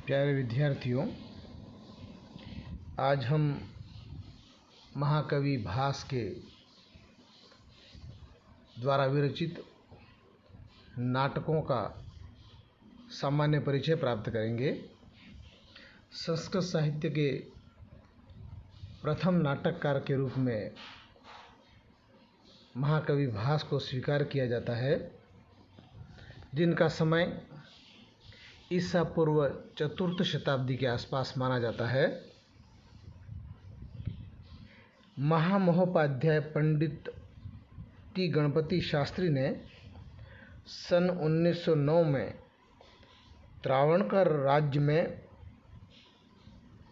प्यारे विद्यार्थियों, आज हम महाकवि भास के द्वारा विरचित नाटकों का सामान्य परिचय प्राप्त करेंगे। संस्कृत साहित्य के प्रथम नाटककार के रूप में महाकवि भास को स्वीकार किया जाता है, जिनका समय ईसा पूर्व 4th शताब्दी के आसपास माना जाता है। महामहोपाध्याय पंडित टी गणपति शास्त्री ने सन 1909 में त्रावणकर राज्य में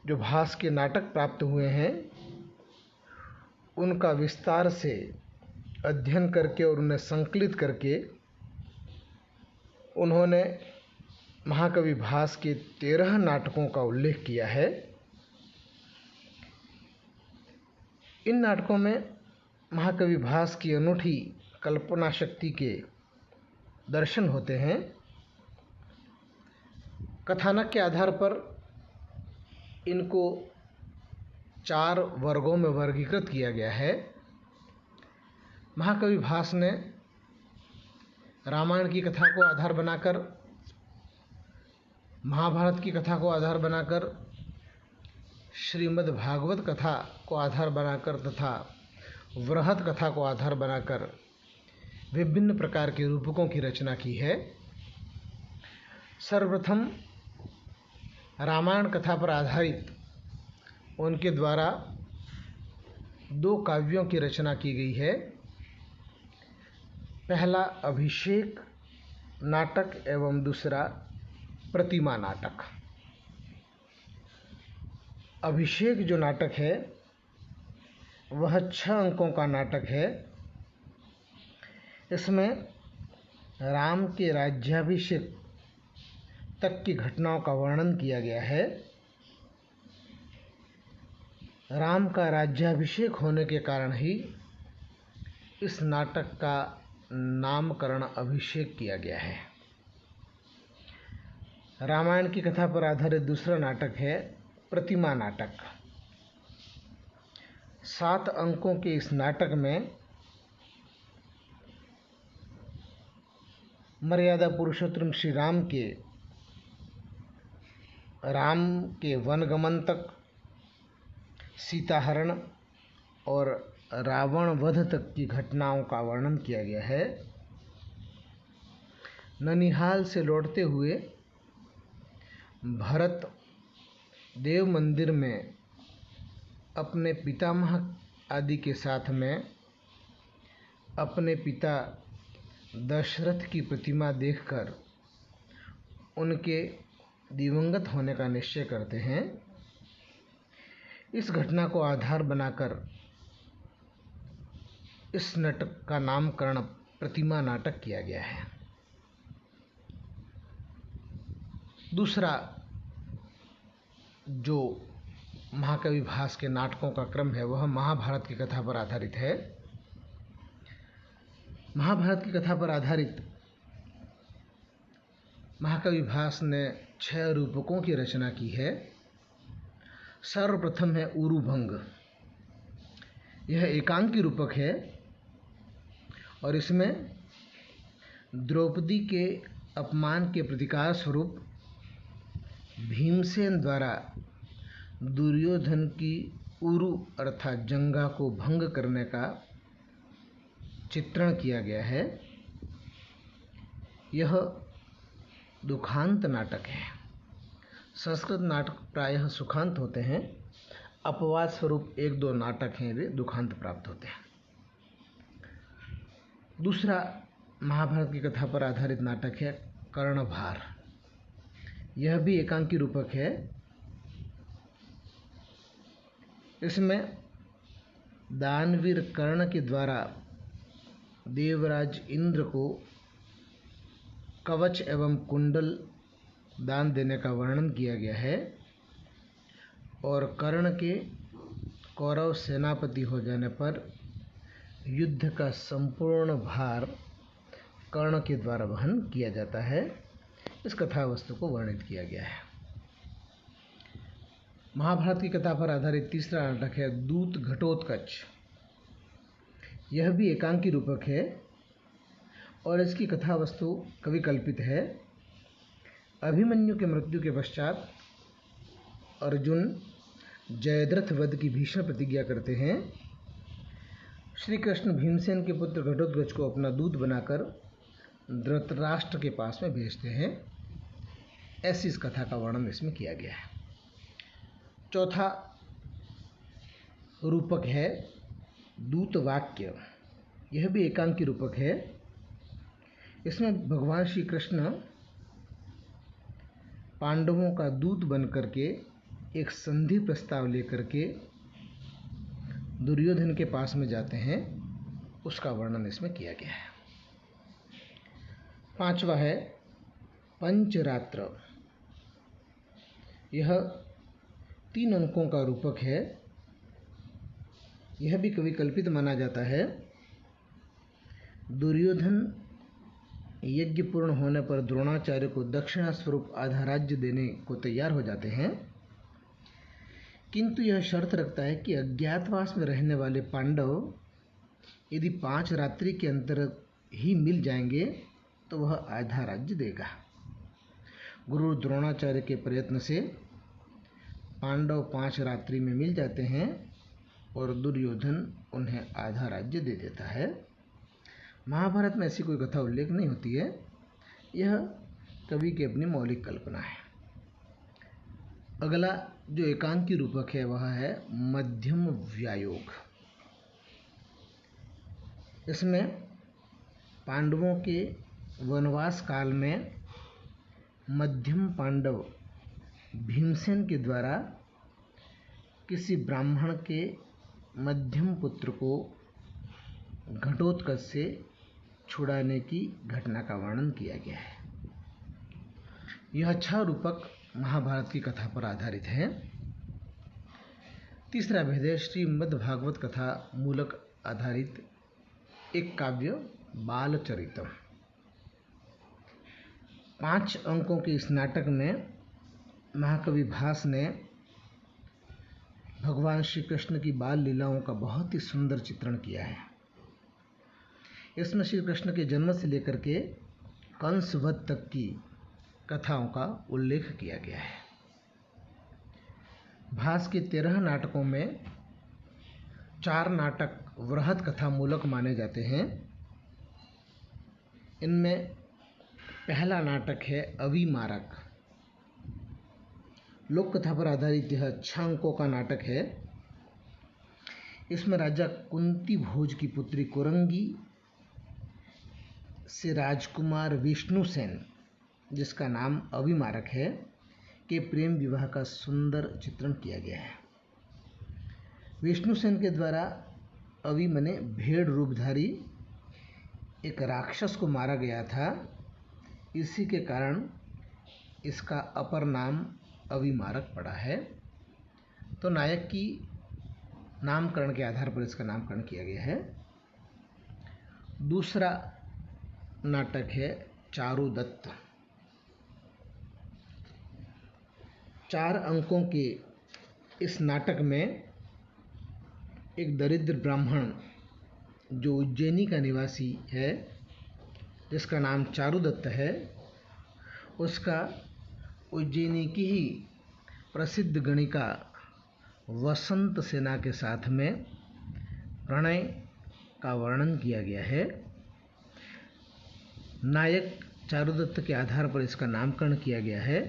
जो भास के नाटक प्राप्त हुए हैं, उनका विस्तार से अध्ययन करके और उन्हें संकलित करके उन्होंने महाकवि भास के 13 नाटकों का उल्लेख किया है। इन नाटकों में महाकवि भास की अनूठी कल्पना शक्ति के दर्शन होते हैं। कथानक के आधार पर इनको 4 वर्गों में वर्गीकृत किया गया है। महाकवि भास ने रामायण की कथा को आधार बनाकर, महाभारत की कथा को आधार बनाकर, श्रीमद् भागवत कथा को आधार बनाकर तथा वृहत कथा को आधार बनाकर विभिन्न प्रकार के रूपकों की रचना की है। सर्वप्रथम रामायण कथा पर आधारित उनके द्वारा 2 काव्यों की रचना की गई है। पहला अभिषेक नाटक एवं दूसरा प्रतिमा नाटक। अभिषेक जो नाटक है वह 6 अंकों का नाटक है। इसमें राम के राज्याभिषेक तक की घटनाओं का वर्णन किया गया है। राम का राज्याभिषेक होने के कारण ही इस नाटक का नामकरण अभिषेक किया गया है। रामायण की कथा पर आधारित दूसरा नाटक है प्रतिमा नाटक। 7 अंकों के इस नाटक में मर्यादा पुरुषोत्तम श्री राम के वनगमन तक, सीताहरण और रावण वध तक की घटनाओं का वर्णन किया गया है। ननिहाल से लौटते हुए भरत देव मंदिर में अपने पितामह आदि के साथ में अपने पिता दशरथ की प्रतिमा देखकर उनके दिवंगत होने का निश्चय करते हैं। इस घटना को आधार बनाकर इस नाटक का नामकरण प्रतिमा नाटक किया गया है। दूसरा जो महाकवि भास के नाटकों का क्रम है वह महाभारत की कथा पर आधारित है। महाभारत की कथा पर आधारित महाकवि भास ने 6 रूपकों की रचना की है। सर्वप्रथम है ऊरुभंग। यह एकांकी रूपक है और इसमें द्रौपदी के अपमान के प्रतिकार स्वरूप भीमसेन द्वारा दुर्योधन की ऊरु अर्थात जंगा को भंग करने का चित्रण किया गया है। यह दुखांत नाटक है। संस्कृत नाटक प्रायः सुखांत होते हैं, अपवाद स्वरूप 1-2 नाटक हैं वे दुखांत प्राप्त होते हैं। दूसरा महाभारत की कथा पर आधारित नाटक है कर्णभार। यह भी एकांकी रूपक है। इसमें दानवीर कर्ण के द्वारा देवराज इंद्र को कवच एवं कुंडल दान देने का वर्णन किया गया है और कर्ण के कौरव सेनापति हो जाने पर युद्ध का संपूर्ण भार कर्ण के द्वारा वहन किया जाता है। इस कथा वस्तु को वर्णित किया गया है। महाभारत की कथा पर आधारित तीसरा नाटक है दूत घटोत्कच। यह भी एकांकी रूपक है और इसकी कथा वस्तु कवि कल्पित है। अभिमन्यु के मृत्यु के पश्चात अर्जुन जयद्रथ वध की भीषण प्रतिज्ञा करते हैं। श्री कृष्ण भीमसेन के पुत्र घटोत्कच को अपना दूत बनाकर धृतराष्ट्र के पास में भेजते हैं। ऐसी इस कथा का वर्णन इसमें किया गया है। चौथा रूपक है दूत वाक्य। यह भी एकांकी रूपक है। इसमें भगवान श्री कृष्ण पांडवों का दूत बन करके एक संधि प्रस्ताव लेकर के दुर्योधन के पास में जाते हैं, उसका वर्णन इसमें किया गया है। पांचवा है पंचरात्र। यह 3 अंकों का रूपक है। यह भी कवि कल्पित माना जाता है। दुर्योधन यज्ञ पूर्ण होने पर द्रोणाचार्य को दक्षिणा स्वरूप आधा राज्य देने को तैयार हो जाते हैं, किंतु यह शर्त रखता है कि अज्ञातवास में रहने वाले पांडव यदि 5 रात्रि के अंतर ही मिल जाएंगे तो वह आधा राज्य देगा। गुरु द्रोणाचार्य के प्रयत्न से पांडव 5 रात्रि में मिल जाते हैं और दुर्योधन उन्हें आधा राज्य दे देता है। महाभारत में ऐसी कोई कथा उल्लेख नहीं होती है। यह कवि की अपनी मौलिक कल्पना है। अगला जो एकांकी रूपक है वह है मध्यम व्यायोग। इसमें पांडवों के वनवास काल में मध्यम पांडव भीमसेन के द्वारा किसी ब्राह्मण के मध्यम पुत्र को घटोत्कच से छुड़ाने की घटना का वर्णन किया गया है। यह 6 रूपक महाभारत की कथा पर आधारित है। तीसरा भेद है श्रीमद्भागवत कथा मूलक आधारित एक काव्य बालचरितम। 5 अंकों के इस नाटक में महाकवि भास ने भगवान श्री कृष्ण की बाल लीलाओं का बहुत ही सुंदर चित्रण किया है। इसमें श्री कृष्ण के जन्म से लेकर के कंस वध तक की कथाओं का उल्लेख किया गया है। भास के 13 नाटकों में 4 नाटक वृहत कथा मूलक माने जाते हैं। इनमें पहला नाटक है अविमारक। लोक कथा पर आधारित यह 6 अंकों का नाटक है। इसमें राजा कुंती भोज की पुत्री कुरंगी से राजकुमार विष्णुसेन, जिसका नाम अविमारक है, के प्रेम विवाह का सुंदर चित्रण किया गया है। विष्णुसेन के द्वारा अवि मने भेड़ रूपधारी एक राक्षस को मारा गया था। इसी के कारण इसका अपर नाम अविमारक पड़ा है। तो नायक की नामकरण के आधार पर इसका नामकरण किया गया है। दूसरा नाटक है चारुदत्त। 4 अंकों के इस नाटक में एक दरिद्र ब्राह्मण जो उज्जैनी का निवासी है, जिसका नाम चारुदत्त है, उसका उज्जैनी की ही प्रसिद्ध गणिका वसंत सेना के साथ में प्रणय का वर्णन किया गया है। नायक चारुदत्त के आधार पर इसका नामकरण किया गया है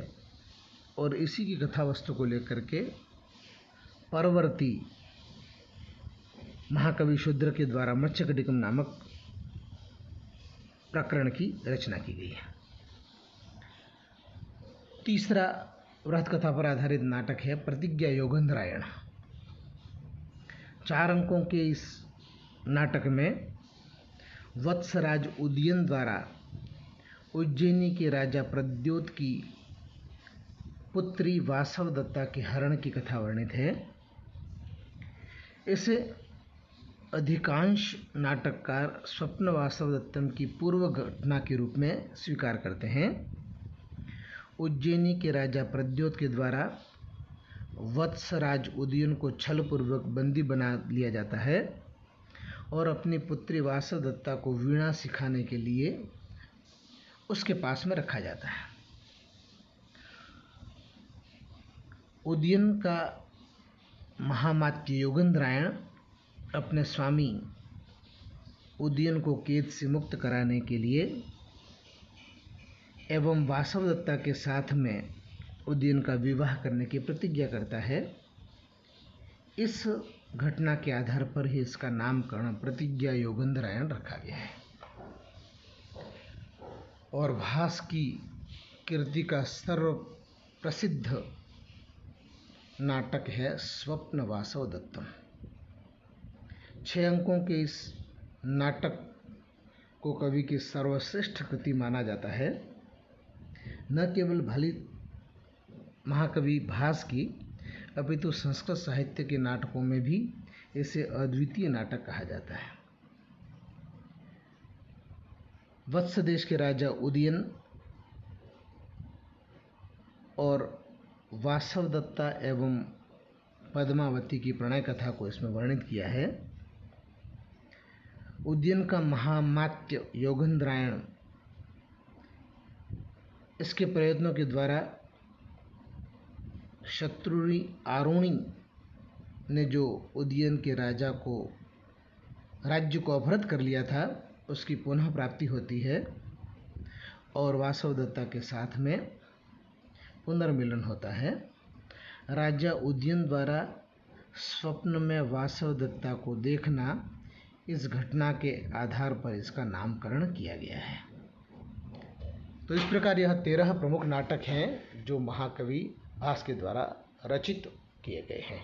और इसी की कथा वस्तु को लेकर के परवर्ती महाकवि शूद्र के द्वारा मत्स्यकटिकम नामक प्रकरण की रचना की गई है। तीसरा वृहत कथा पर आधारित नाटक है प्रतिज्ञा योगंधरायण। 4 अंकों के इस नाटक में वत्सराज उदयन द्वारा उज्जैनी के राजा प्रद्योत की पुत्री वासवदत्ता के हरण की कथा वर्णित है। इसे अधिकांश नाटककार स्वप्न वासवदत्तम की पूर्व घटना के रूप में स्वीकार करते हैं। उज्जैनी के राजा प्रद्योत के द्वारा वत्सराज उदयन को छलपूर्वक बंदी बना लिया जाता है और अपनी पुत्री वासवदत्ता को वीणा सिखाने के लिए उसके पास में रखा जाता है। उदयन का महामात्य योगेंद्रायण अपने स्वामी उदयन को कैद से मुक्त कराने के लिए एवं वासवदत्ता के साथ में उदयन का विवाह करने की प्रतिज्ञा करता है। इस घटना के आधार पर ही इसका नामकरण प्रतिज्ञा योगेंद्रायण रखा गया है। और भास की कीर्ति का सर्व प्रसिद्ध नाटक है स्वप्न वासवदत्तम। 6 अंकों के इस नाटक को कवि की सर्वश्रेष्ठ कृति माना जाता है। न केवल भली महाकवि भास की अपितु संस्कृत साहित्य के नाटकों में भी इसे अद्वितीय नाटक कहा जाता है। वत्स देश के राजा उदयन और वासवदत्ता एवं पद्मावती की प्रणय कथा को इसमें वर्णित किया है। उदयन का महामात्य योगेंद्रायण इसके प्रयत्नों के द्वारा शत्रुरी आरुणि ने जो उदयन के राज्य को अपहृत कर लिया था उसकी पुनः प्राप्ति होती है और वासवदत्ता के साथ में पुनर्मिलन होता है। राजा उदयन द्वारा स्वप्न में वासवदत्ता को देखना, इस घटना के आधार पर इसका नामकरण किया गया है। तो इस प्रकार यह 13 प्रमुख नाटक हैं जो महाकवि भास के द्वारा रचित किए गए हैं।